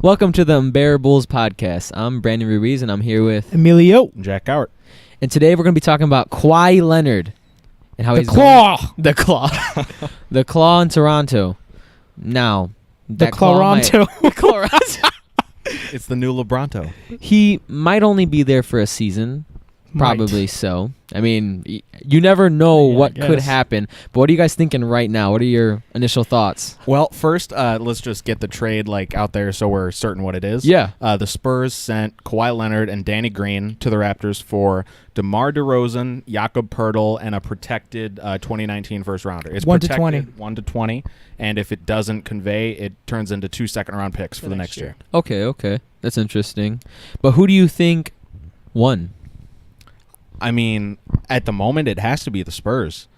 Welcome to the Unbearables podcast. I'm Brandon Ruiz, and I'm here with Emilio. Jack Cowart. And today we're going to be talking about Kawhi Leonard and how The he's Claw. the claw, the claw in Toronto. Now, that Claronto. Claronto. It's the new LeBronto. He might only be there for a season. Probably so. I mean, you never know what could happen. But what are you guys thinking right now? What are your initial thoughts? Well, first, let's just get the trade out there so we're certain what it is. Yeah. The Spurs sent Kawhi Leonard and Danny Green to the Raptors for DeMar DeRozan, Jakob Poeltl, and a protected 2019 first rounder. It's 1 to protected 20. 1 to 20, and if it doesn't convey, it turns into 2 second-round picks for the next year. Okay. That's interesting. But who do you think won? I mean, at the moment, it has to be the Spurs,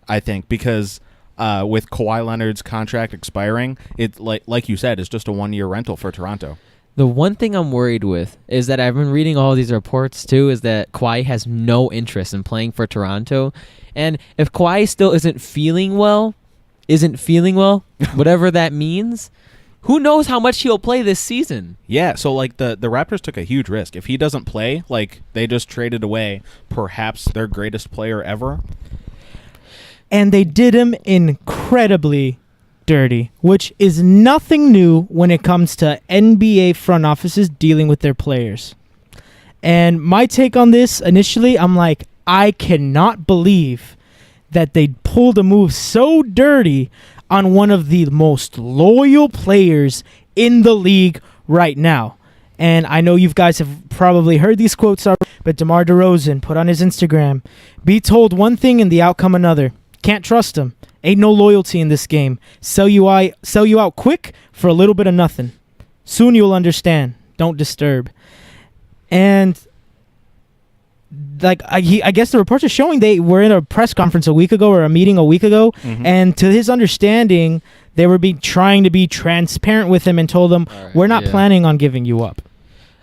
I think, because with Kawhi Leonard's contract expiring, it like you said, it's just a 1-year rental for Toronto. The one thing I'm worried with is that I've been reading all these reports, too, is that Kawhi has no interest in playing for Toronto. And if Kawhi still isn't feeling well, whatever that means, who knows how much he'll play this season? Yeah, so the Raptors took a huge risk. If he doesn't play, they just traded away perhaps their greatest player ever. And they did him incredibly dirty, which is nothing new when it comes to NBA front offices dealing with their players. And my take on this, initially, I'm like, I cannot believe that they pulled a move so dirty on one of the most loyal players in the league right now. And I know you guys have probably heard these quotes already, but DeMar DeRozan put on his Instagram, be told one thing and the outcome another. Can't trust him. Ain't no loyalty in this game. Sell you out quick for a little bit of nothing. Soon you'll understand. Don't disturb. And I guess the reports are showing they were in a press conference a week ago or a meeting a week ago, and to his understanding, they were trying to be transparent with him and told him, we're not planning on giving you up.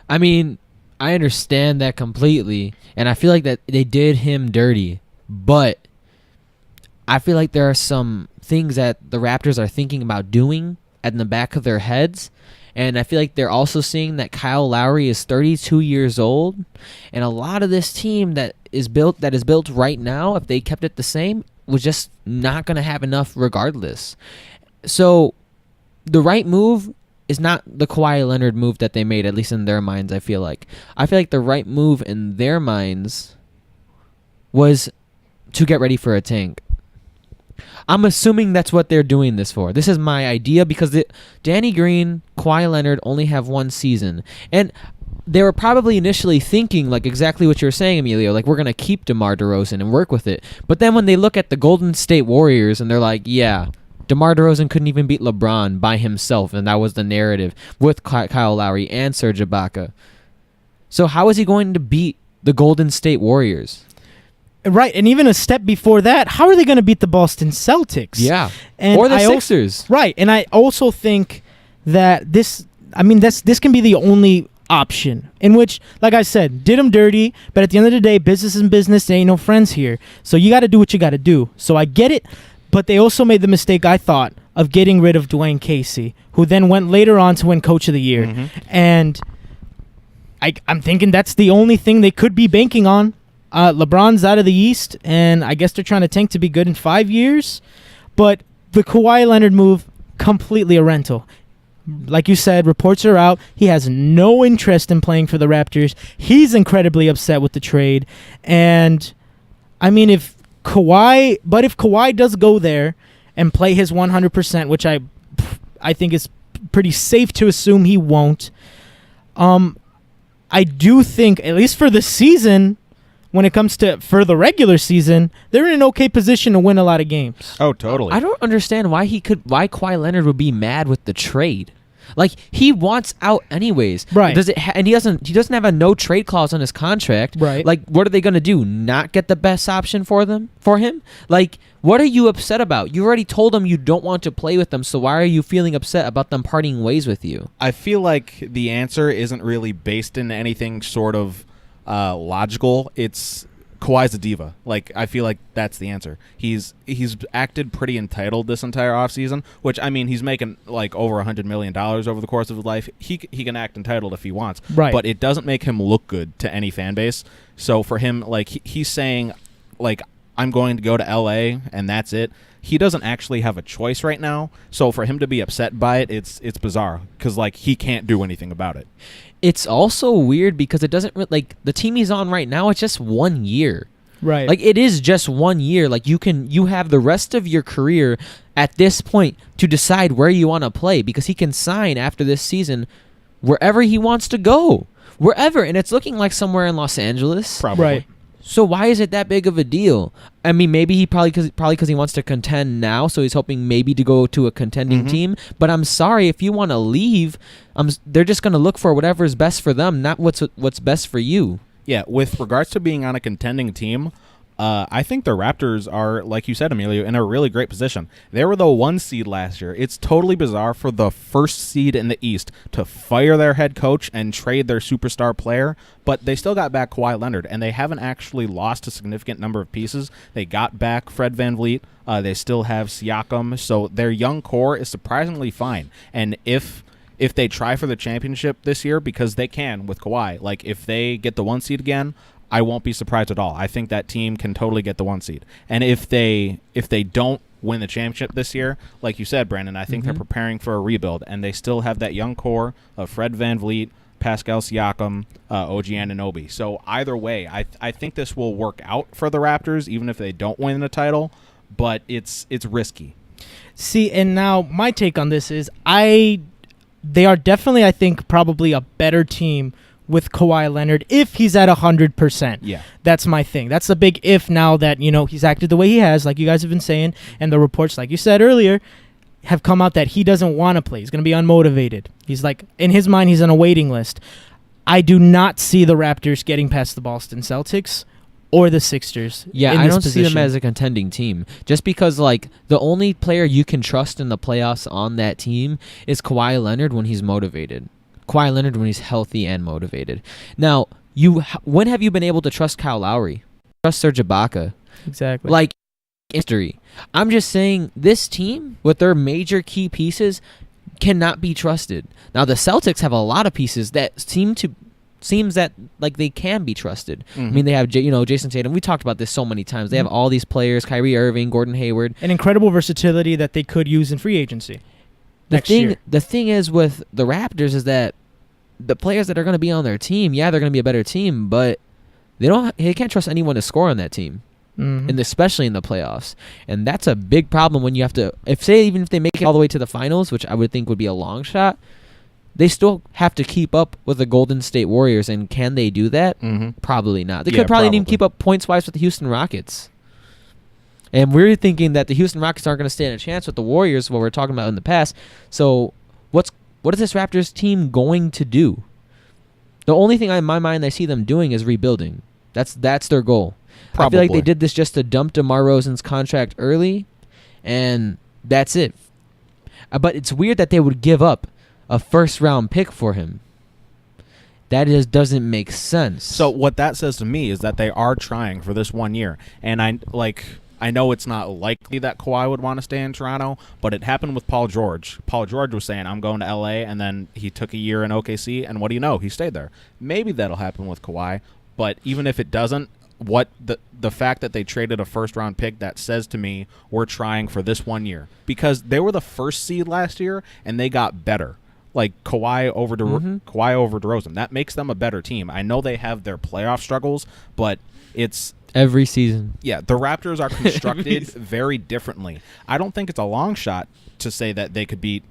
I mean, I understand that completely, and I feel like that they did him dirty, but I feel like there are some things that the Raptors are thinking about doing in the back of their heads. And I feel like they're also seeing that Kyle Lowry is 32 years old, and a lot of this team that is built right now, if they kept it the same, was just not going to have enough regardless. So the right move is not the Kawhi Leonard move that they made, at least in their minds, I feel like. I feel like the right move in their minds was to get ready for a tank. I'm assuming that's what they're doing this for. This is my idea because Danny Green, Kawhi Leonard only have one season. And they were probably initially thinking exactly what you were saying, Emilio, we're going to keep DeMar DeRozan and work with it. But then when they look at the Golden State Warriors and they're like, yeah, DeMar DeRozan couldn't even beat LeBron by himself, and that was the narrative with Kyle Lowry and Serge Ibaka. So how is he going to beat the Golden State Warriors? Right, and even a step before that, how are they going to beat the Boston Celtics? Yeah, and or the Sixers. Right, and I also think that this can be the only option in which, like I said, did them dirty, but at the end of the day, business is business. There ain't no friends here. So you got to do what you got to do. So I get it, but they also made the mistake, I thought, of getting rid of Dwayne Casey, who then went later on to win Coach of the Year. And I'm thinking that's the only thing they could be banking on. LeBron's out of the East, and I guess they're trying to tank to be good in 5 years. But the Kawhi Leonard move, completely a rental. Like you said, reports are out. He has no interest in playing for the Raptors. He's incredibly upset with the trade. And, I mean, if Kawhi does go there and play his 100%, which I think is pretty safe to assume he won't, I do think, at least for the season, when it comes to for the regular season, they're in an okay position to win a lot of games. Oh, totally. I don't understand why Kawhi Leonard would be mad with the trade. He wants out anyways. Right. And he doesn't have a no trade clause on his contract. Right. What are they going to do? Not get the best option for him? What are you upset about? You already told them you don't want to play with them, so why are you feeling upset about them parting ways with you? I feel like the answer isn't really based in anything sort of logical. It's Kawhi's a diva. Like, I feel like that's the answer. He's acted pretty entitled this entire offseason, which, I mean, he's making like over $100 million over the course of his life. He can act entitled if he wants, Right. but it doesn't make him look good to any fan base. So for him, like, he's saying, like, I'm going to go to LA and that's it. He doesn't actually have a choice right now. So for him to be upset by it, it's bizarre because, like, he can't do anything about it. It's also weird because it doesn't like the team he's on right now. It's just 1 year. Right. Like, it is just 1 year. Like, you have the rest of your career at this point to decide where you want to play, because he can sign after this season wherever he wants to go, wherever, and it's looking like somewhere in Los Angeles. Probably. Right. So why is it that big of a deal? I mean, maybe he probably because he wants to contend now, so he's hoping maybe to go to a contending team. But I'm sorry, if you want to leave, they're just going to look for whatever is best for them, not what's best for you. Yeah, with regards to being on a contending team, I think the Raptors are, like you said, Emilio, in a really great position. They were the 1 seed last year. It's totally bizarre for the 1st seed in the East to fire their head coach and trade their superstar player, but they still got back Kawhi Leonard, and they haven't actually lost a significant number of pieces. They got back Fred VanVleet. They still have Siakam, so their young core is surprisingly fine. And if they try for the championship this year, because they can with Kawhi, like, if they get the 1 seed again, I won't be surprised at all. I think that team can totally get the 1 seed. And if they don't win the championship this year, like you said, Brandon, I think they're preparing for a rebuild, and they still have that young core of Fred VanVleet, Pascal Siakam, OG Anunoby. So either way, I think this will work out for the Raptors, even if they don't win the title, but it's risky. See, and now my take on this is they are definitely, I think, probably a better team with Kawhi Leonard if he's at 100%. Yeah. That's my thing. That's the big if now that, he's acted the way he has, like you guys have been saying, and the reports, like you said earlier, have come out that he doesn't want to play. He's going to be unmotivated. He's like, in his mind, he's on a waiting list. I do not see the Raptors getting past the Boston Celtics or the Sixers. Yeah, in I this don't see position. them as a contending team. Just because, like, the only player you can trust in the playoffs on that team is Kawhi Leonard when he's motivated. Kawhi Leonard when he's healthy and motivated. Now, when have you been able to trust Kyle Lowry? Trust Serge Ibaka? Exactly. Like, history. I'm just saying this team with their major key pieces cannot be trusted. Now, the Celtics have a lot of pieces that seems that like they can be trusted. I mean, they have Jason Tatum. We talked about this so many times. They have all these players: Kyrie Irving, Gordon Hayward, an incredible versatility that they could use in free agency. The thing is with the Raptors is that the players that are going to be on their team, yeah, they're going to be a better team, but they can't trust anyone to score on that team, and especially in the playoffs. And that's a big problem when you have to, even if they make it all the way to the finals, which I would think would be a long shot, they still have to keep up with the Golden State Warriors. And can they do that? Probably not. They could probably even keep up points-wise with the Houston Rockets. And we're thinking that the Houston Rockets aren't going to stand a chance with the Warriors, what we're talking about in the past. So what is this Raptors team going to do? The only thing in my mind I see them doing is rebuilding. That's their goal. Probably. I feel like they did this just to dump DeMar DeRozan's contract early, and that's it. But it's weird that they would give up a first-round pick for him. That doesn't make sense. So what that says to me is that they are trying for this 1 year, and I know it's not likely that Kawhi would want to stay in Toronto, but it happened with Paul George. Paul George was saying, I'm going to L.A., and then he took a year in OKC, and what do you know? He stayed there. Maybe that'll happen with Kawhi, but even if it doesn't, what the fact that they traded a first-round pick, that says to me we're trying for this 1 year. Because they were the 1st seed last year, and they got better. Like Kawhi over DeRozan. That makes them a better team. I know they have their playoff struggles, but it's... Every season. Yeah, the Raptors are constructed very differently. I don't think it's a long shot to say that they could beat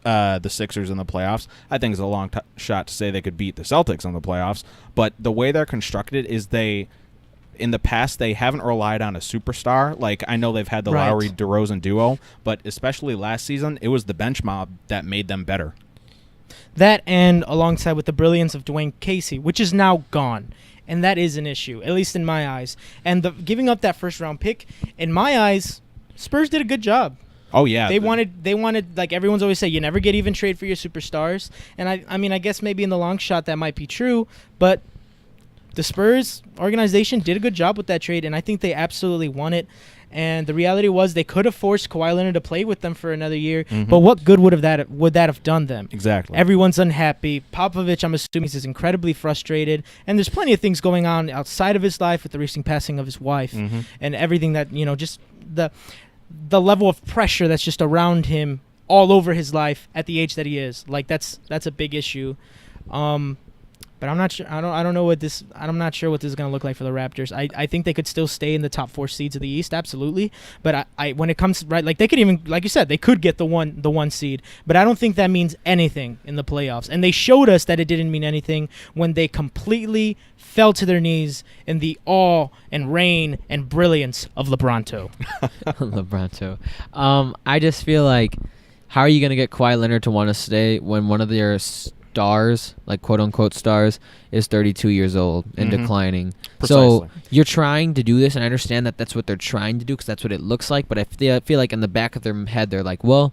the Sixers in the playoffs. I think it's a long shot to say they could beat the Celtics in the playoffs. But the way they're constructed is in the past, they haven't relied on a superstar. Like, I know they've had the Lowry-DeRozan duo, but especially last season, it was the bench mob that made them better. That, and alongside with the brilliance of Dwayne Casey, which is now gone. And that is an issue, at least in my eyes. And giving up that first-round pick, in my eyes, Spurs did a good job. Oh, yeah. They wanted, like everyone's always say, you never get even trade for your superstars. And I mean, I guess maybe in the long shot that might be true, but the Spurs organization did a good job with that trade, and I think they absolutely won it. And the reality was they could have forced Kawhi Leonard to play with them for another year, but what good would that have done them? Exactly. Everyone's unhappy. Popovich, I'm assuming, is incredibly frustrated, and there's plenty of things going on outside of his life with the recent passing of his wife and everything that, just the level of pressure that's just around him all over his life at the age that he is. Like that's a big issue. But I'm not sure. I don't know what this. I'm not sure what this is going to look like for the Raptors. I think they could still stay in the top 4 seeds of the East, absolutely. But I when it comes right, like they could even, like you said, they could get the one seed. But I don't think that means anything in the playoffs. And they showed us that it didn't mean anything when they completely fell to their knees in the awe and reign and brilliance of LeBronto. LeBronto. I just feel like, how are you going to get Kawhi Leonard to want to stay when one of their stars, like quote-unquote stars, is 32 years old and declining? Precisely. So you're trying to do this, and I understand that that's what they're trying to do because that's what it looks like, but I feel like in the back of their head they're like, well,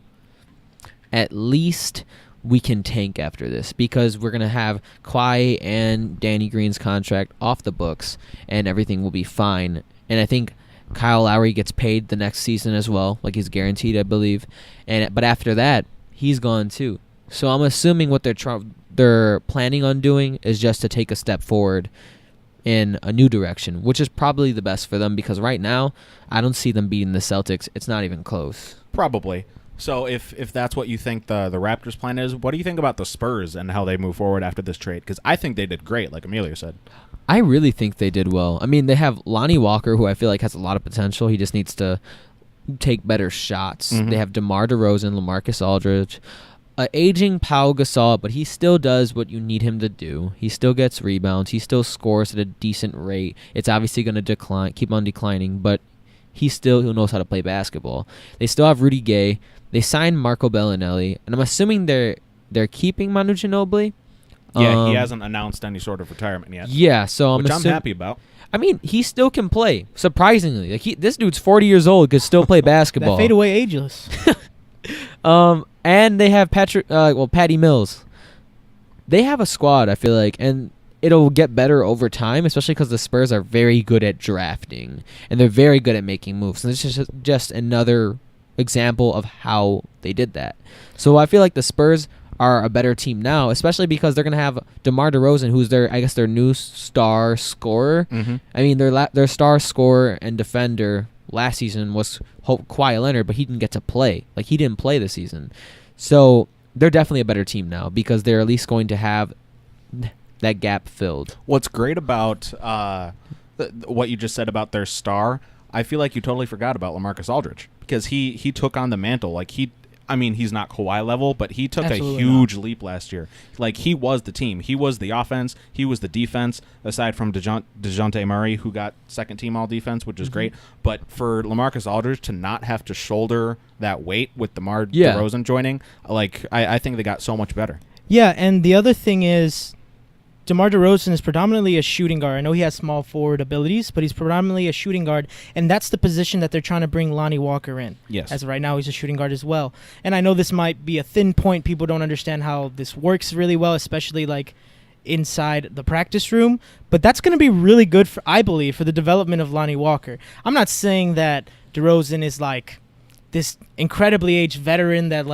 at least we can tank after this because we're going to have Kawhi and Danny Green's contract off the books and everything will be fine. And I think Kyle Lowry gets paid the next season as well, like he's guaranteed, I believe. But after that, he's gone too. So I'm assuming what they're planning on doing is just to take a step forward in a new direction, which is probably the best for them because right now I don't see them beating the Celtics. It's not even close. Probably. So if that's what you think the Raptors' plan is, what do you think about the Spurs and how they move forward after this trade? Because I think they did great, like Emilio said. I really think they did well. I mean, they have Lonnie Walker, who I feel like has a lot of potential. He just needs to take better shots. They have DeMar DeRozan, LaMarcus Aldridge, aging Pau Gasol, but he still does what you need him to do. He still gets rebounds. He still scores at a decent rate. It's obviously going to keep on declining, but he still knows how to play basketball. They still have Rudy Gay. They signed Marco Bellinelli, and I'm assuming they're keeping Manu Ginobili. Yeah, he hasn't announced any sort of retirement yet. Yeah, so I'm happy about. I mean, he still can play. Surprisingly, like this dude's 40 years old, could still play basketball. That fadeaway ageless. And they have Patty Mills. They have a squad, I feel like, and it'll get better over time, especially because the Spurs are very good at drafting and they're very good at making moves. And this is just another example of how they did that. So I feel like the Spurs are a better team now, especially because they're going to have DeMar DeRozan, who's their new star scorer. I mean, their star scorer and defender last season was Kawhi Leonard, but he didn't get to play. Like, he didn't play this season. So they're definitely a better team now because they're at least going to have that gap filled. What's great about what you just said about their star, I feel like you totally forgot about LaMarcus Aldridge because he took on the mantle. Like, he's not Kawhi level, but he took Absolutely a huge leap last year. Like, he was the team. He was the offense. He was the defense, aside from DeJounte Murray, who got second-team all-defense, which is great. But for LaMarcus Aldridge to not have to shoulder that weight with DeMar DeRozan joining, like, I think they got so much better. Yeah, and the other thing is DeMar DeRozan is predominantly a shooting guard. I know he has small forward abilities, but he's predominantly a shooting guard, and that's the position that they're trying to bring Lonnie Walker in. Yes. As of right now, he's a shooting guard as well. And I know this might be a thin point. People don't understand how this works really well, especially like inside the practice room, but that's going to be really good, I believe, for the development of Lonnie Walker. I'm not saying that DeRozan is like this incredibly aged veteran that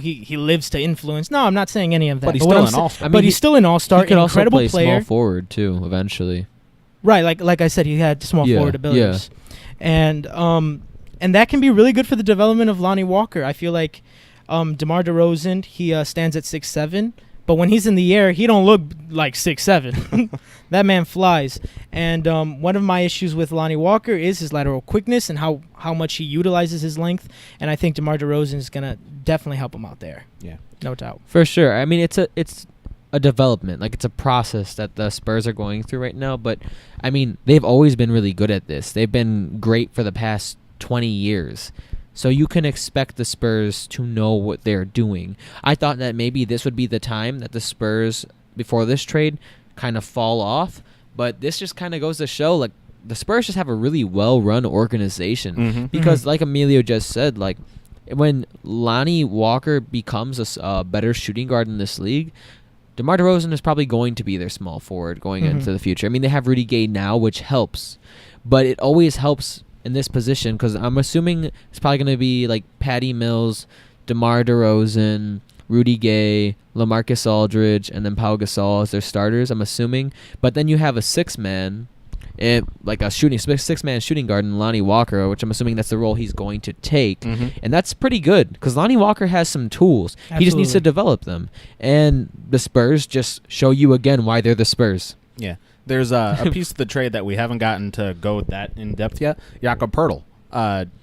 he lives to influence. No, I'm not saying any of that. But he's still an all-star. But he's still an all-star, He could also incredible play player. small forward too, eventually. Right, like I said, he had small forward abilities. And that can be really good for the development of Lonnie Walker. I feel like DeMar DeRozan, he stands at 6'7", but when he's in the air, he don't look like 6'7". That man flies. And one of my issues with Lonnie Walker is his lateral quickness and how much he utilizes his length. And I think DeMar DeRozan is going to definitely help him out there. Yeah. No doubt. For sure. I mean, it's a development. Like, it's a process that the Spurs are going through right now. But, I mean, they've always been really good at this. They've been great for the past 20 years. So you can expect the Spurs to know what they're doing. I thought that maybe this would be the time that the Spurs, before this trade, kind of fall off. But this just kind of goes to show, like, the Spurs just have a really well-run organization. Because, like Emilio just said, like, when Lonnie Walker becomes a better shooting guard in this league, DeMar DeRozan is probably going to be their small forward going into the future. I mean, they have Rudy Gay now, which helps, but it always helps in this position because I'm assuming it's probably going to be like Patty Mills, DeMar DeRozan, Rudy Gay, LaMarcus Aldridge, and then Pau Gasol as their starters, I'm assuming. But then you have a six-man, like a six-man shooting guard in Lonnie Walker, which I'm assuming that's the role he's going to take. And that's pretty good because Lonnie Walker has some tools. Absolutely. He just needs to develop them. And the Spurs just show you again why they're the Spurs. Yeah. There's a piece of the trade that we haven't gotten to go that in-depth yet, Jakob Poeltl,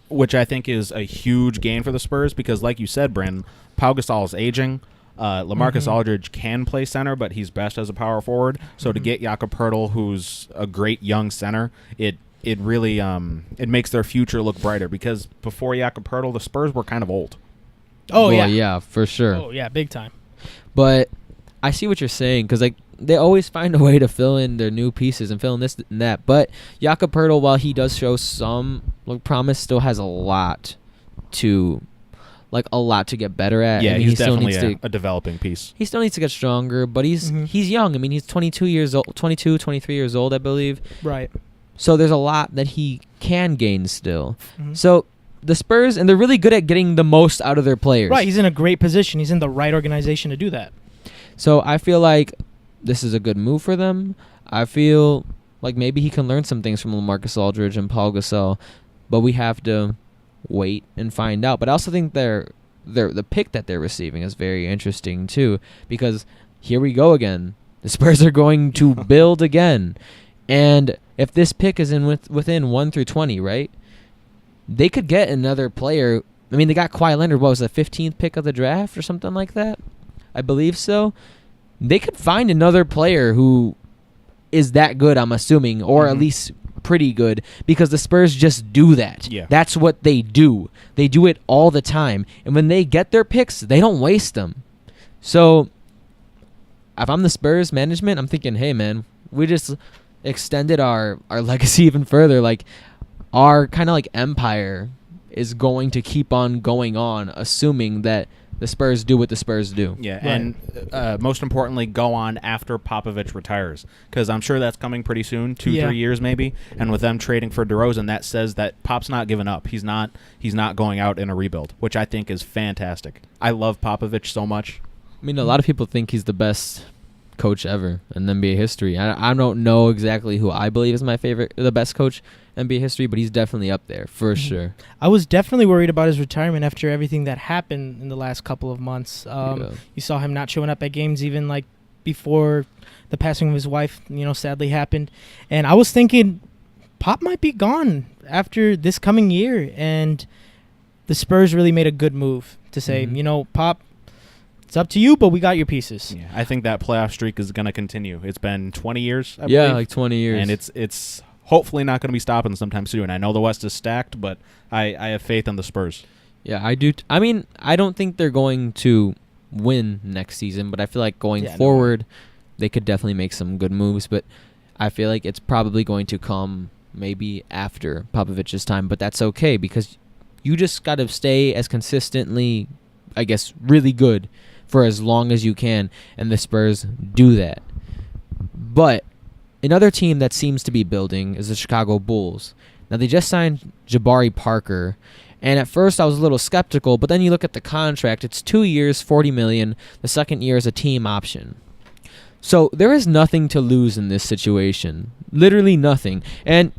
which I think is a huge gain for the Spurs because, like you said, Brandon, Pau Gasol is aging. LaMarcus Aldridge can play center, but he's best as a power forward. So to get Jakob Poeltl, who's a great young center, it really it makes their future look brighter because before Jakob Poeltl, the Spurs were kind of old. Oh, Well, yeah. yeah, for sure. Oh, yeah, big time. But I see what you're saying because like they always find a way to fill in their new pieces and fill in this and that. But Jakob Poeltl, while he does show some promise, still has a lot to get better at. Yeah, I mean, he's he still definitely needs to, a developing piece. he still needs to get stronger, but he's young. I mean, he's 22 years old, 22, 23 years old, I believe. Right. So there's a lot that he can gain still. So the Spurs, and they're really good at getting the most out of their players. Right, he's in a great position. He's in the right organization to do that. So I feel like this is a good move for them. I feel like maybe he can learn some things from LaMarcus Aldridge and Pau Gasol, but we have to wait and find out. But I also think the pick that they're receiving is very interesting too, because here we go again. The Spurs are going to build again, and if this pick is within 1 through 20, right, they could get another player. I mean, they got Kawhi Leonard. What was the 15th pick of the draft or something like that? I believe so. They could find another player who is that good, I'm assuming, or at least pretty good, because the Spurs just do that. Yeah. That's what they do. They do it all the time. And when they get their picks, they don't waste them. So if I'm the Spurs management, I'm thinking, hey, man, we just extended our legacy even further. Like, our kind of like empire is going to keep on going on, assuming that the Spurs do what the Spurs do. Yeah, Right. and most importantly, go on after Popovich retires, because I'm sure that's coming pretty soon, 3 years maybe. And with them trading for DeRozan, that says that Pop's not giving up. He's not going out in a rebuild, which I think is fantastic. I love Popovich so much. I mean, a lot of people think he's the best coach ever in NBA history. I don't know exactly who I believe is the best coach in NBA history, but he's definitely up there for sure. I was definitely worried about his retirement after everything that happened in the last couple of months. You saw him not showing up at games even like before the passing of his wife, sadly happened. And I was thinking Pop might be gone after this coming year. And the Spurs really made a good move to say, Pop, it's up to you, but we got your pieces. Yeah, I think that playoff streak is going to continue. It's been 20 years, I believe. Yeah, like 20 years. And it's hopefully not going to be stopping sometime soon. I know the West is stacked, but I have faith in the Spurs. Yeah, I do. I mean, I don't think they're going to win next season, but I feel like going forward, they could definitely make some good moves. But I feel like it's probably going to come maybe after Popovich's time, but that's okay because you just got to stay as consistently, I guess, really good for as long as you can, and the Spurs do that. But another team that seems to be building is the Chicago Bulls. Now, they just signed Jabari Parker, and at first I was a little skeptical, but then you look at the contract. It's 2 years, $40 million. The second year is a team option. So there is nothing to lose in this situation. Literally nothing. And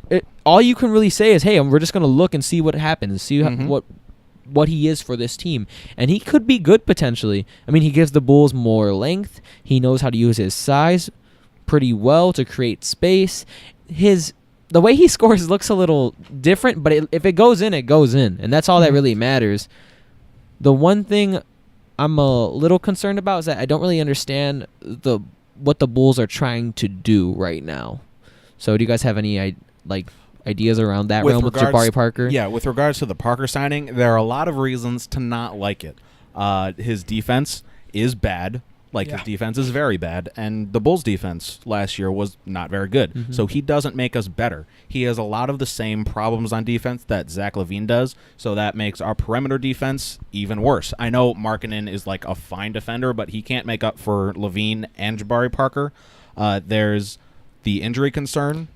all you can really say is, hey, we're just going to look and see what happens, see what he is for this team. And he could be good potentially. I mean, he gives the Bulls more length. He knows how to use his size pretty well to create space. The way he scores looks a little different, but if it goes in, it goes in. And that's all that really matters. The one thing I'm a little concerned about is that I don't really understand what the Bulls are trying to do right now. So do you guys have any ideas around that realm with Jabari Parker? Yeah, with regards to the Parker signing, there are a lot of reasons to not like it. His defense is bad. Like, Yeah. his defense is very bad, and the Bulls' defense last year was not very good. Mhm. So he doesn't make us better. He has a lot of the same problems on defense that Zach LaVine does, so that makes our perimeter defense even worse. I know Markkanen is like a fine defender, but he can't make up for LaVine and Jabari Parker. There's the injury concern,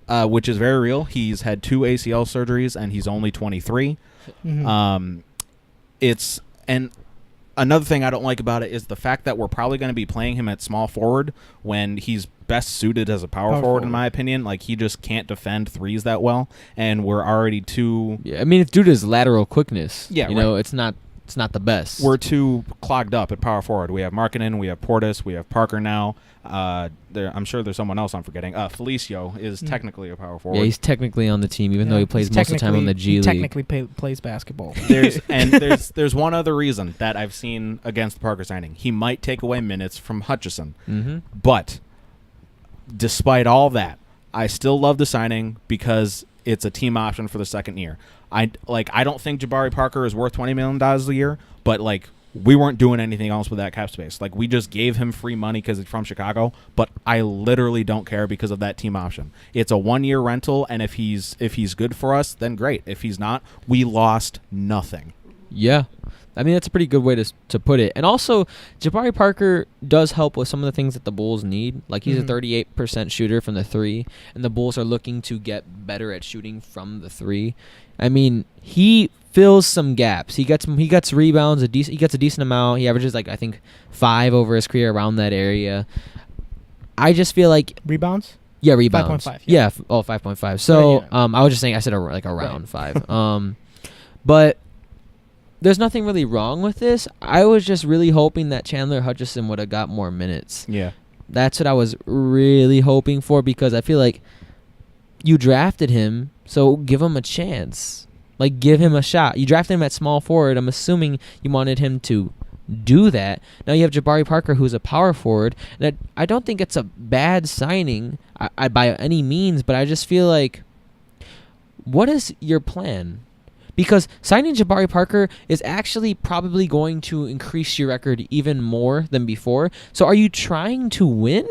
which is very real. He's had 2 ACL surgeries, and he's only 23. Mhm. And another thing I don't like about it is the fact that we're probably going to be playing him at small forward when he's best suited as a power forward, in my opinion. Like, he just can't defend threes that well, and we're already too... Yeah, I mean, it's due to his lateral quickness. Yeah, you know, it's not the best. We're too clogged up at power forward. We have Markkanen, we have Portis, we have Parker now. I'm sure there's someone else I'm forgetting. Felicio is technically a power forward. Yeah, he's technically on the team, even though he plays most of the time on the G League. Technically plays basketball. There's one other reason that I've seen against the Parker signing. He might take away minutes from Hutchison. Mm-hmm. But despite all that, I still love the signing because it's a team option for the second year. I don't think Jabari Parker is worth $20 million a year, but like, we weren't doing anything else with that cap space. Like, we just gave him free money because he's from Chicago, but I literally don't care because of that team option. It's a 1-year rental, and if he's good for us, then great. If he's not, we lost nothing. Yeah. I mean, that's a pretty good way to put it. And also, Jabari Parker does help with some of the things that the Bulls need. Like, he's a 38% shooter from the 3, and the Bulls are looking to get better at shooting from the 3. I mean, he fills some gaps. He gets rebounds. He gets a decent amount. He averages, like, I think 5 over his career around that area. I just feel like Rebounds? Yeah, rebounds. 5.5. Yeah. 5.5. So, Right, yeah. I was just saying, I said around 5. But there's nothing really wrong with this. I was just really hoping that Chandler Hutchison would have got more minutes. Yeah. That's what I was really hoping for, because I feel like you drafted him, so give him a chance. Like, give him a shot. You drafted him at small forward. I'm assuming you wanted him to do that. Now you have Jabari Parker, who's a power forward. And I don't think it's a bad signing by any means, but I just feel like, what is your plan? Because signing Jabari Parker is actually probably going to increase your record even more than before. So are you trying to win?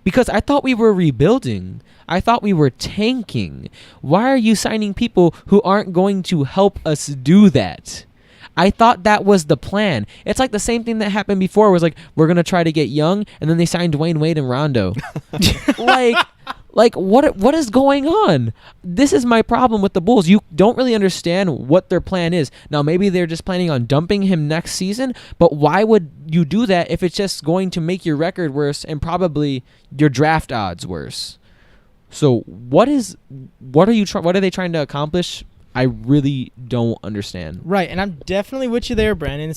Because I thought we were rebuilding. I thought we were tanking. Why are you signing people who aren't going to help us do that? I thought that was the plan. It's like the same thing that happened before. It was like, we're going to try to get young, and then they signed Dwayne Wade and Rondo. Like what is going on? This is my problem with the Bulls. You don't really understand what their plan is. Now, maybe they're just planning on dumping him next season, but why would you do that if it's just going to make your record worse and probably your draft odds worse? So what are they trying to accomplish? I really don't understand. Right, and I'm definitely with you there, Brandon.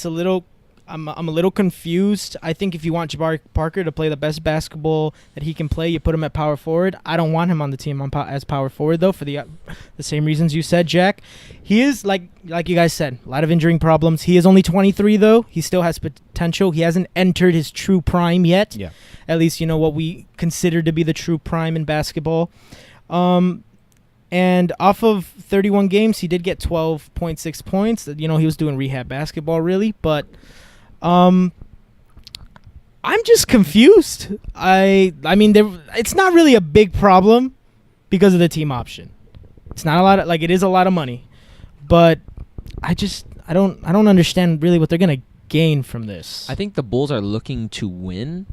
I'm a little confused. I think if you want Jabari Parker to play the best basketball that he can play, you put him at power forward. I don't want him on the team as power forward, though, for the same reasons you said, Jack. He is, like you guys said, a lot of injury problems. He is only 23, though. He still has potential. He hasn't entered his true prime yet. Yeah. At least, what we consider to be the true prime in basketball. And off of 31 games, he did get 12.6 points. He was doing rehab basketball, really, but I'm just confused. I mean, it's not really a big problem because of the team option. It's not a lot of, it is a lot of money, but I don't understand really what they're gonna gain from this. I think the Bulls are looking to win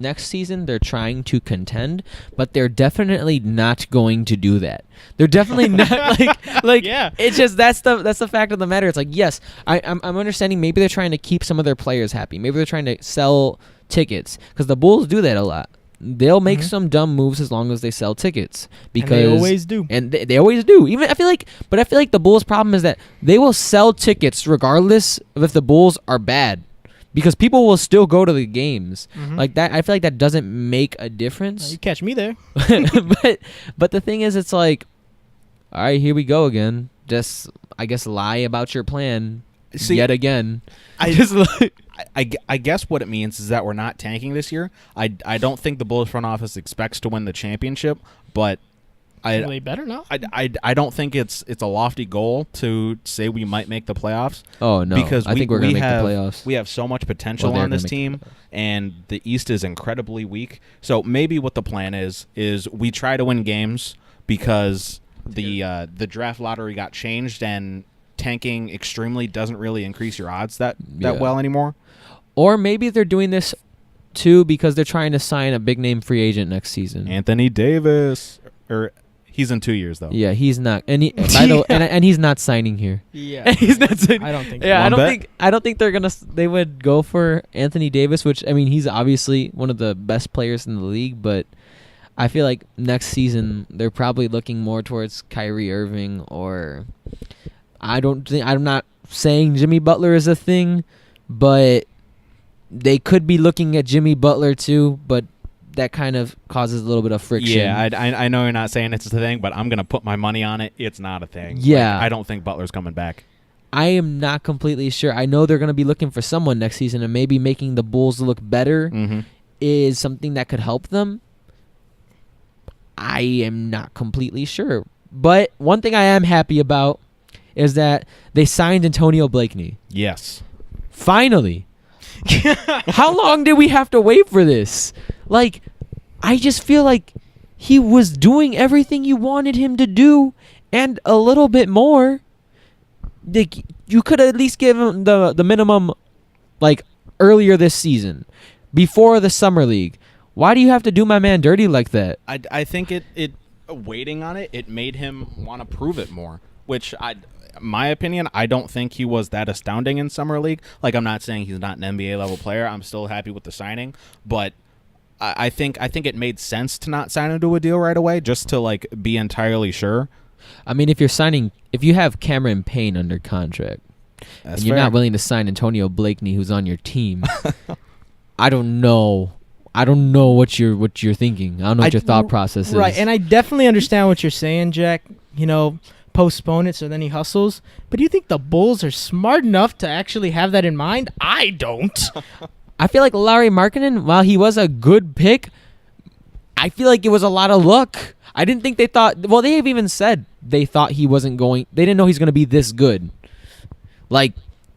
next season. They're trying to contend, but they're definitely not going to do that. They're definitely not Yeah. It's just that's the fact of the matter. It's like, yes, I'm understanding maybe they're trying to keep some of their players happy. Maybe they're trying to sell tickets, because the Bulls do that a lot. They'll make some dumb moves as long as they sell tickets, because and they always do. And they always do. I feel like the Bulls' problem is that they will sell tickets regardless of if the Bulls are bad, because people will still go to the games. Like that. I feel like that doesn't make a difference. You catch me there. but the thing is, it's like, all right, here we go again. Just, I guess, lie about your plan yet again. I guess what it means is that we're not tanking this year. I don't think the Bulls front office expects to win the championship, but Well, they better not. I don't think it's a lofty goal to say we might make the playoffs. Oh no, because I think we're gonna make the playoffs. We have so much potential Well, they're on this gonna make team, and the East is incredibly weak. So maybe what the plan is we try to win games because the draft lottery got changed, and tanking extremely doesn't really increase your odds that well anymore. Or maybe they're doing this too because they're trying to sign a big name free agent next season. Anthony Davis, or he's in 2 years though. Yeah, he's not, and and he's not signing here. Yeah, he's not signing. I don't think. Yeah, One I don't think they would go for Anthony Davis, which I mean he's obviously one of the best players in the league, but I feel like next season they're probably looking more towards Kyrie Irving, or I'm not saying Jimmy Butler is a thing, but they could be looking at Jimmy Butler too, but that kind of causes a little bit of friction. Yeah, I know you're not saying it's a thing, but I'm going to put my money on it. It's not a thing. Yeah. I don't think Butler's coming back. I am not completely sure. I know they're going to be looking for someone next season, and maybe making the Bulls look better is something that could help them. I am not completely sure. But one thing I am happy about is that they signed Antonio Blakeney. Yes. Finally. How long did we have to wait for this? Like, I just feel like he was doing everything you wanted him to do and a little bit more. Like, you could at least give him the minimum, like, earlier this season, before the summer league. Why do you have to do my man dirty like that? I think it waiting on it made him want to prove it more, which my opinion, I don't think he was that astounding in summer league. Like, I'm not saying he's not an NBA level player. I'm still happy with the signing, but I think it made sense to not sign him to a deal right away, just to like be entirely sure. I mean, if you have Cameron Payne under contract, That's and you're fair. not willing to sign Antonio Blakeney, who's on your team, I don't know what you're thinking. I don't know what your thought process is. Right, and I definitely understand what you're saying, Jack. You know, postpone it so then he hustles. But do you think the Bulls are smart enough to actually have that in mind? I don't. I feel like Lauri Markkanen, while he was a good pick, I feel like it was a lot of luck. I didn't think they thought. Well, they have even said they thought he wasn't going. They didn't know he's going to be this good. Like,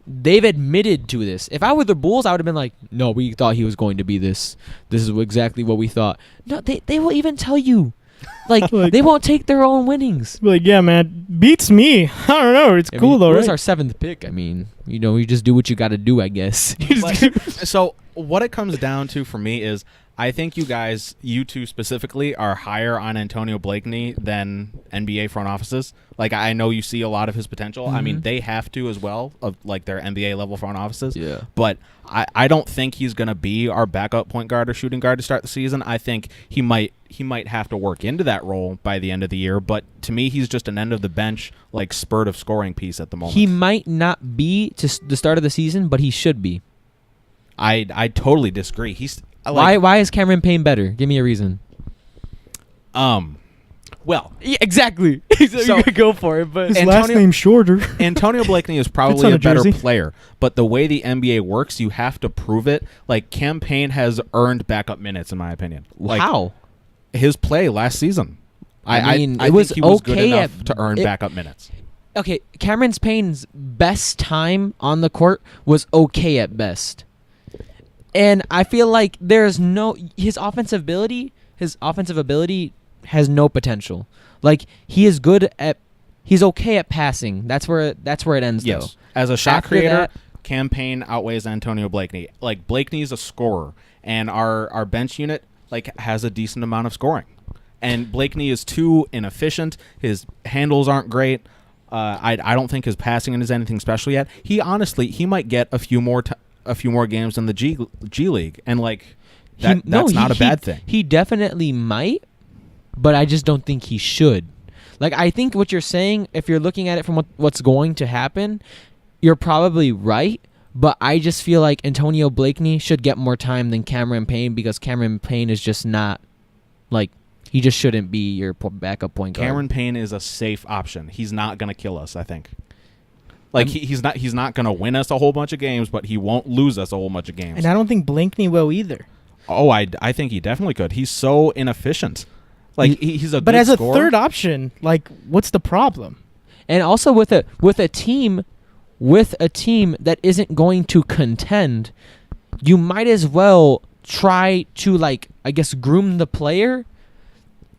they've admitted to this. If I were the Bulls, I would have been like, no, we thought he was going to be this. This is exactly what we thought. No, they will even tell you. Like, they won't take their own winnings. Like, yeah, man, beats me. I don't know. It's cool, though, It right? was our 7th pick. I mean, you just do what you got to do, I guess. So what it comes down to for me is I think you two specifically, are higher on Antonio Blakeney than NBA front offices. Like, I know you see a lot of his potential. I mean, they have to as well, of like their NBA level front offices. Yeah. But I don't think he's going to be our backup point guard or shooting guard to start the season. I think he might have to work into that role by the end of the year. But to me, he's just an end of the bench, like, spurt of scoring piece at the moment. He might not be to the start of the season, but he should be. I totally disagree. Why is Cameron Payne better? Give me a reason. Well, Yeah, exactly. So you could go for it, but His last name's shorter. Antonio Blakeney is Fits probably on a a better jersey. player, but the way the NBA works, you have to prove it. Like, Cam Payne has earned backup minutes, in my opinion. Like, how? his play last season. I mean, I it was think he was good okay enough at- to earn it- backup minutes. Okay, Cameron Payne's best time on the court was okay at best. And I feel like his offensive ability has no potential. Like, he's okay at passing. That's where it ends though. Yes. As a shot After creator, that- Cam Payne outweighs Antonio Blakeney. Like, Blakeney's a scorer, and our bench unit, like, has a decent amount of scoring. And Blakeney is too inefficient. His handles aren't great. I don't think his passing is anything special yet. He might get a few more games in the G League, and like that's not a bad thing. He definitely might, but I just don't think he should. Like, I think what you're saying, if you're looking at it from what's going to happen, you're probably right. But I just feel like Antonio Blakeney should get more time than Cameron Payne, because Cameron Payne is just not, like, he just shouldn't be your backup point guard. Cameron Payne is a safe option. He's not going to kill us, I think. Like, he's not going to win us a whole bunch of games, but he won't lose us a whole bunch of games. And I don't think Blakeney will either. Oh, I think he definitely could. He's so inefficient. Like he's a But good as a scorer. third option, like, what's the problem? And also with a team that isn't going to contend, you might as well try to, like, I guess, groom the player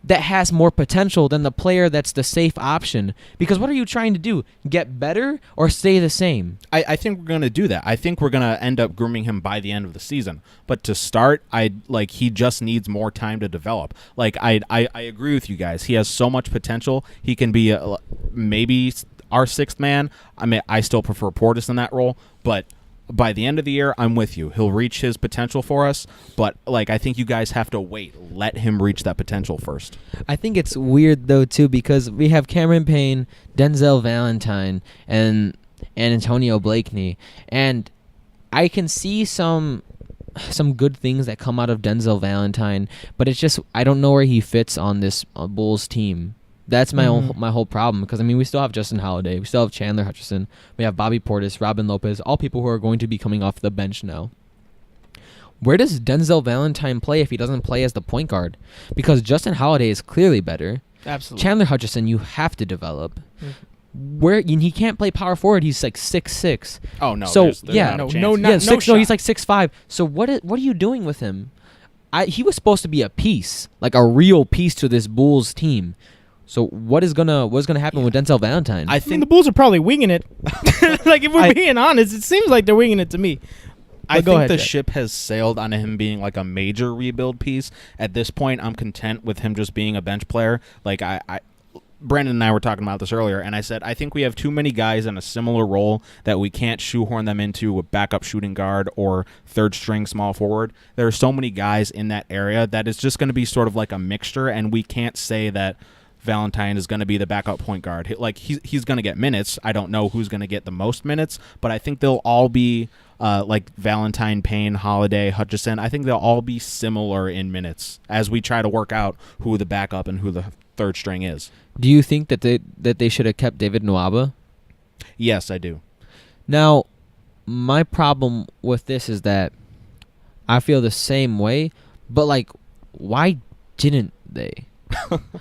that has more potential than the player that's the safe option. Because what are you trying to do? Get better or stay the same? I think we're going to do that. I think we're going to end up grooming him by the end of the season. But to start, he just needs more time to develop. Like, I agree with you guys. He has so much potential. He can be maybe our sixth man. I mean, I still prefer Portis in that role, but by the end of the year, I'm with you. He'll reach his potential for us, but like, I think you guys have to wait. Let him reach that potential first. I think it's weird though too, because we have Cameron Payne, Denzel Valentine, and Antonio Blakeney, and I can see some good things that come out of Denzel Valentine, but it's just I don't know where he fits on this Bulls team. That's my whole problem, because I mean, we still have Justin Holiday, we still have Chandler Hutchison, we have Bobby Portis, Robin Lopez, all people who are going to be coming off the bench now. Where does Denzel Valentine play if he doesn't play as the point guard? Because Justin Holiday is clearly better. Absolutely. Chandler Hutchison, you have to develop. Where he can't play power forward, he's like 6'6". Oh no! So there's yeah, not a no, chance. not- he's shot. like 6'5". So what are you doing with him? He was supposed to be a piece, like a real piece to this Bulls team. So what's gonna happen with Denzel Valentine? I I mean, think the Bulls are probably winging it. Like, if we're being honest, it seems like they're winging it to me. I But go think ahead, the Jack. ship has sailed on him being like a major rebuild piece. At this point, I'm content with him just being a bench player. Like Brandon and I were talking about this earlier, and I said I think we have too many guys in a similar role that we can't shoehorn them into a backup shooting guard or third string small forward. There are so many guys in that area that it's just going to be sort of like a mixture, and we can't say that Valentine is going to be the backup point guard. Like he's going to get minutes. I don't know who's going to get the most minutes, but I think they'll all be like Valentine, Payne, Holiday, Hutchison. I think they'll all be similar in minutes as we try to work out who the backup and who the third string is. Do you think that they should have kept David Nwaba? Yes, I do. Now, my problem with this is that I feel the same way, but like, why didn't they?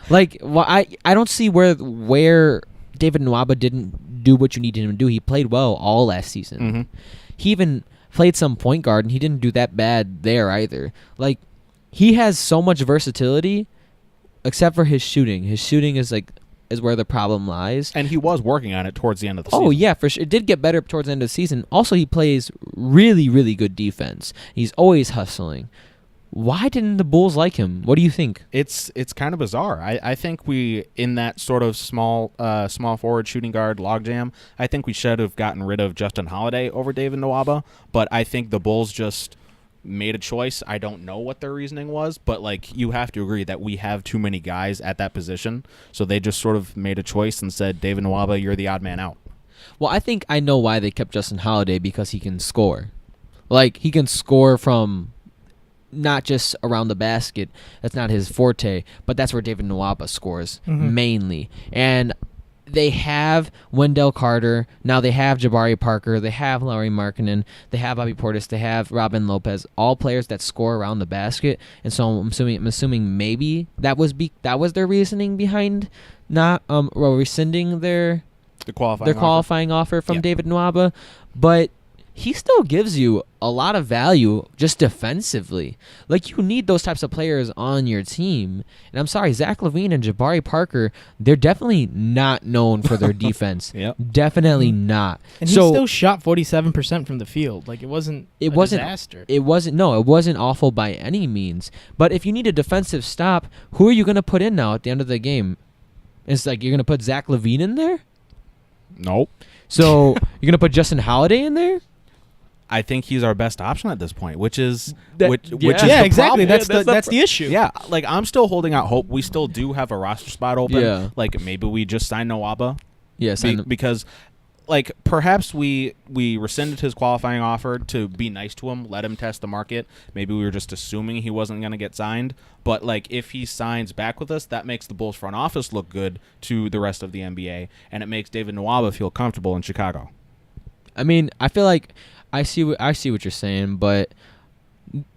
Like, I don't see where David Nwaba didn't do what you needed him to do. He played well all last season. Mm-hmm. He even played some point guard, and he didn't do that bad there either. Like, he has so much versatility, except for his shooting. His shooting is where the problem lies. And he was working on it towards the end of the season. Oh, yeah, for sure. It did get better towards the end of the season. Also, he plays really, really good defense. He's always hustling. Why didn't the Bulls like him? What do you think? It's kind of bizarre. I think we, in that sort of small forward shooting guard logjam, I think we should have gotten rid of Justin Holiday over David Nwaba, but I think the Bulls just made a choice. I don't know what their reasoning was, but like, you have to agree that we have too many guys at that position, so they just sort of made a choice and said, David Nwaba, you're the odd man out. Well, I think I know why they kept Justin Holiday, because he can score. Like, he can score from not just around the basket. That's not his forte, but that's where David Nwaba scores mainly. And they have Wendell Carter. Now they have Jabari Parker. They have Lauri Markkanen. They have Bobby Portis. They have Robin Lopez. All players that score around the basket. And so I'm assuming maybe that was their reasoning behind not rescinding their qualifying offer from David Nwaba. But he still gives you a lot of value just defensively. Like, you need those types of players on your team. And I'm sorry, Zach LaVine and Jabari Parker, they're definitely not known for their defense. Yep. Definitely not. And he still shot 47% from the field. Like, it wasn't a disaster. It wasn't awful by any means. But if you need a defensive stop, who are you going to put in now at the end of the game? It's like, you're going to put Zach LaVine in there? Nope. So you're going to put Justin Holiday in there? I think he's our best option at this point, which is That- which yeah. is Yeah, the exactly. problem. That's the issue. Yeah, like, I'm still holding out hope. We still do have a roster spot open. Yeah. Like, maybe we just sign Nwaba. Yes. Because, like, perhaps we rescinded his qualifying offer to be nice to him, let him test the market. Maybe we were just assuming he wasn't going to get signed. But, like, if he signs back with us, that makes the Bulls front office look good to the rest of the NBA, and it makes David Nwaba feel comfortable in Chicago. I mean, I feel like I see what you're saying, but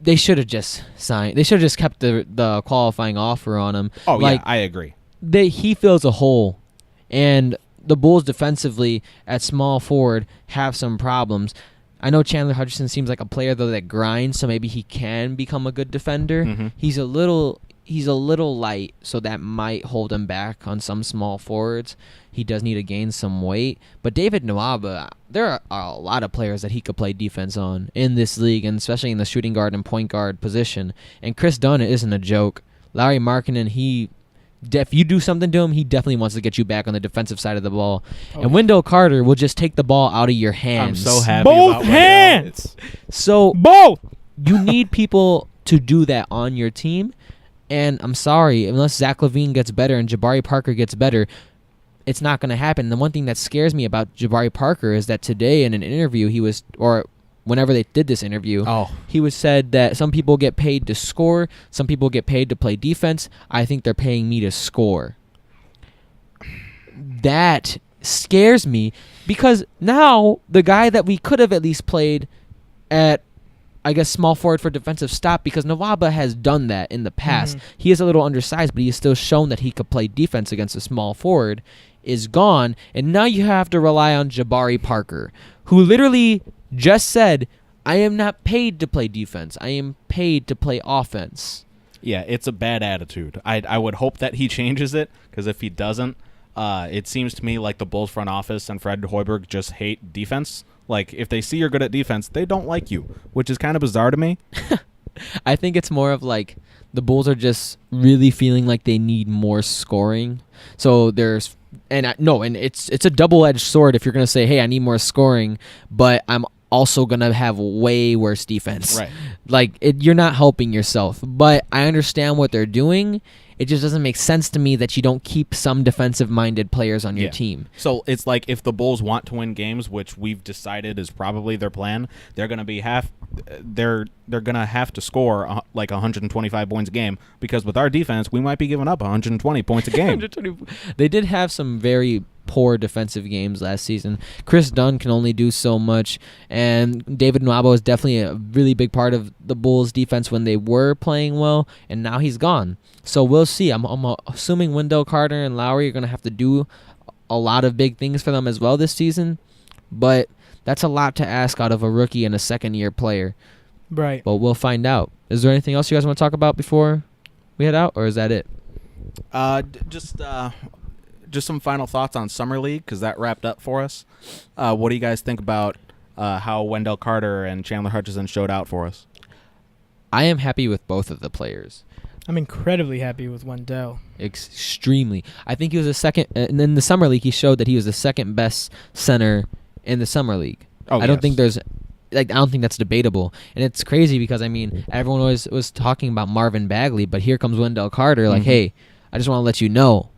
they should have just signed. They should have just kept the qualifying offer on him. Oh, like, yeah, I agree. he fills a hole, and the Bulls defensively at small forward have some problems. I know Chandler Hutchison seems like a player though that grinds, so maybe he can become a good defender. Mm-hmm. He's a little light, so that might hold him back on some small forwards. He does need to gain some weight. But David Nwaba, there are a lot of players that he could play defense on in this league, and especially in the shooting guard and point guard position. And Chris Dunn isn't a joke. Larry Markkinen, if you do something to him, he definitely wants to get you back on the defensive side of the ball. Oh. And Wendell Carter will just take the ball out of your hands. I'm so happy Both about hands. So Both. you need people to do that on your team. And I'm sorry, unless Zach LaVine gets better and Jabari Parker gets better, it's not going to happen. And the one thing that scares me about Jabari Parker is that today in an interview whenever they did this interview, he was said that some people get paid to score, some people get paid to play defense. I think they're paying me to score. That scares me because now the guy that we could have at least played at, I guess, small forward for defensive stop, because Nwaba has done that in the past. Mm-hmm. He is a little undersized, but he has still shown that he could play defense against a small forward, is gone. And now you have to rely on Jabari Parker, who literally just said, I am not paid to play defense. I am paid to play offense. Yeah, it's a bad attitude. I would hope that he changes it, because if he doesn't, it seems to me like the Bulls front office and Fred Hoiberg just hate defense. Like, if they see you're good at defense, they don't like you, which is kind of bizarre to me. I think it's more of like the Bulls are just really feeling like they need more scoring. So there's and it's a double-edged sword if you're going to say, "Hey, I need more scoring, but I'm also going to have way worse defense." Right. Like you're not helping yourself. But I understand what they're doing. It just doesn't make sense to me that you don't keep some defensive-minded players on your team. So it's like if the Bulls want to win games, which we've decided is probably their plan, they're going to be they're going to have to score like 125 points a game, because with our defense, we might be giving up 120 points a game. They did have some very poor defensive games last season. Chris Dunn can only do so much, and David Nwaba is definitely a really big part of the Bulls' defense when they were playing well, and now he's gone. So we'll see. I'm assuming Wendell Carter and Lowry are going to have to do a lot of big things for them as well this season, but that's a lot to ask out of a rookie and a second-year player. Right. But we'll find out. Is there anything else you guys want to talk about before we head out, or is that it? Just some final thoughts on Summer League, because that wrapped up for us. What do you guys think about how Wendell Carter and Chandler Hutchison showed out for us? I am happy with both of the players. I'm incredibly happy with Wendell. Extremely. I think he was the second, and in the Summer League, he showed that he was the second best center in the Summer League. I don't think I don't think that's debatable. And it's crazy because, I mean, everyone was talking about Marvin Bagley, but here comes Wendell Carter, like, hey, I just want to let you know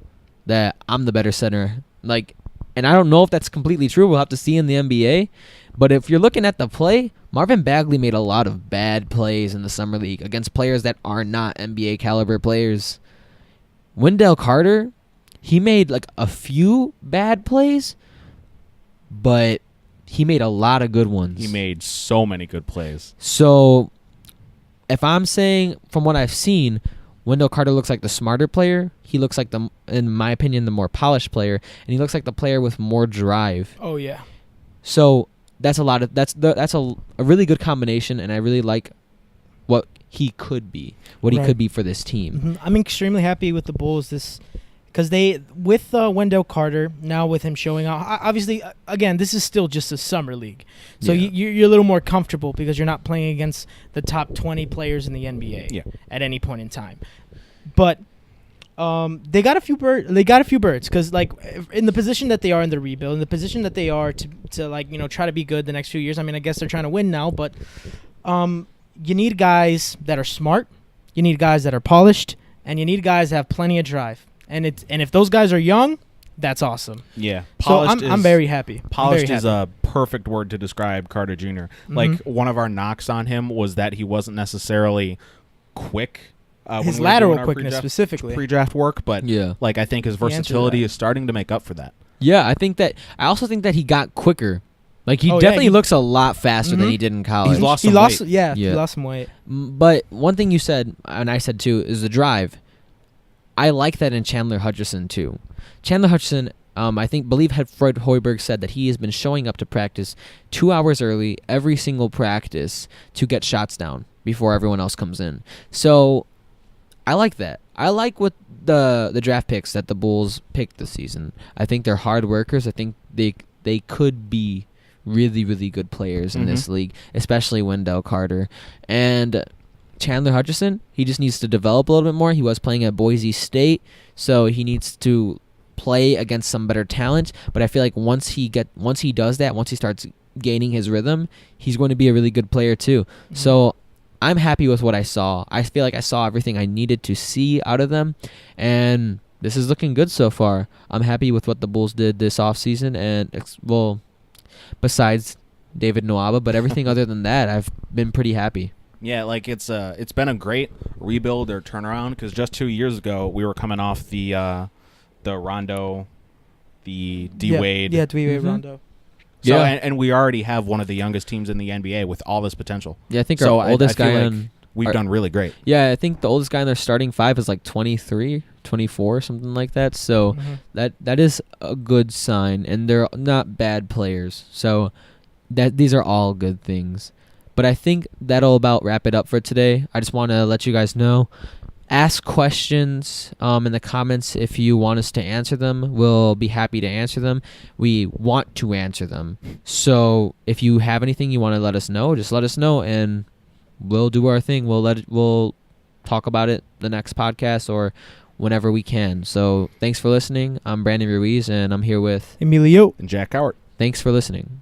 that I'm the better center. Like, and I don't know if that's completely true. We'll have to see in the NBA. But if you're looking at the play, Marvin Bagley made a lot of bad plays in the Summer League against players that are not NBA caliber players. Wendell Carter, he made like a few bad plays, but he made a lot of good ones. He made so many good plays. So if I'm saying from what I've seen, Wendell Carter looks like the smarter player. He looks like in my opinion, the more polished player, and he looks like the player with more drive. Oh yeah. So that's a really good combination, and I really like what he could be, what he could be for this team. Mm-hmm. I'm extremely happy with the Bulls because with Wendell Carter, now with him showing out, obviously, again, this is still just a summer league, so you're a little more comfortable because you're not playing against the top 20 players in the NBA at any point in time. But they got a few birds because, like, in the position that they are in the rebuild, in the position that they are to like, you know, try to be good the next few years. I mean, I guess they're trying to win now, but you need guys that are smart, you need guys that are polished, and you need guys that have plenty of drive. And if those guys are young, that's awesome. Yeah. So I'm very happy. Polished is a perfect word to describe Carter Jr. Mm-hmm. Like, one of our knocks on him was that he wasn't necessarily quick. His lateral quickness specifically. Pre-draft work, but like, I think his versatility is starting to make up for that. Yeah, I also think that he got quicker Like he Oh, yeah, definitely he- looks a lot faster than Mhm. he did in college. He's lost He some lost. weight. Yeah, Yeah. he lost some weight. But one thing you said, and I said too, is the drive. I like that in Chandler Hutchison too. Chandler Hutchison, believe had Fred Hoiberg said that he has been showing up to practice 2 hours early every single practice to get shots down before everyone else comes in. So I like that. I like what the draft picks that the Bulls picked this season. I think they're hard workers. I think they could be really, really good players in this league, especially Wendell Carter. And Chandler Hutchison, he just needs to develop a little bit more. He was playing at Boise State, so he needs to play against some better talent. But I feel like once he does that, once he starts gaining his rhythm, he's going to be a really good player too. So I'm happy with what I saw. I feel like I saw everything I needed to see out of them, and this is looking good so far. I'm happy with what the Bulls did this offseason, and besides David Nwaba, but everything other than that, I've been pretty happy. Yeah, like it's been a great rebuild or turnaround because just 2 years ago we were coming off the Rondo, the D Wade. Yeah, D Wade Mhm. Rondo. So, Yeah. and we already have one of the youngest teams in the NBA with all this potential. Yeah, I think So our oldest I feel guy like on. we've our- done really great. Yeah, I think the oldest guy in their starting five is like 23, 24, something like that. So that is a good sign, and they're not bad players. So these are all good things. But I think that'll about wrap it up for today. I just want to let you guys know. Ask questions in the comments if you want us to answer them. We'll be happy to answer them. We want to answer them. So if you have anything you want to let us know, just let us know, and we'll do our thing. We'll talk about it the next podcast or whenever we can. So thanks for listening. I'm Brandon Ruiz, and I'm here with Emilio. And Jack Cowart. Thanks for listening.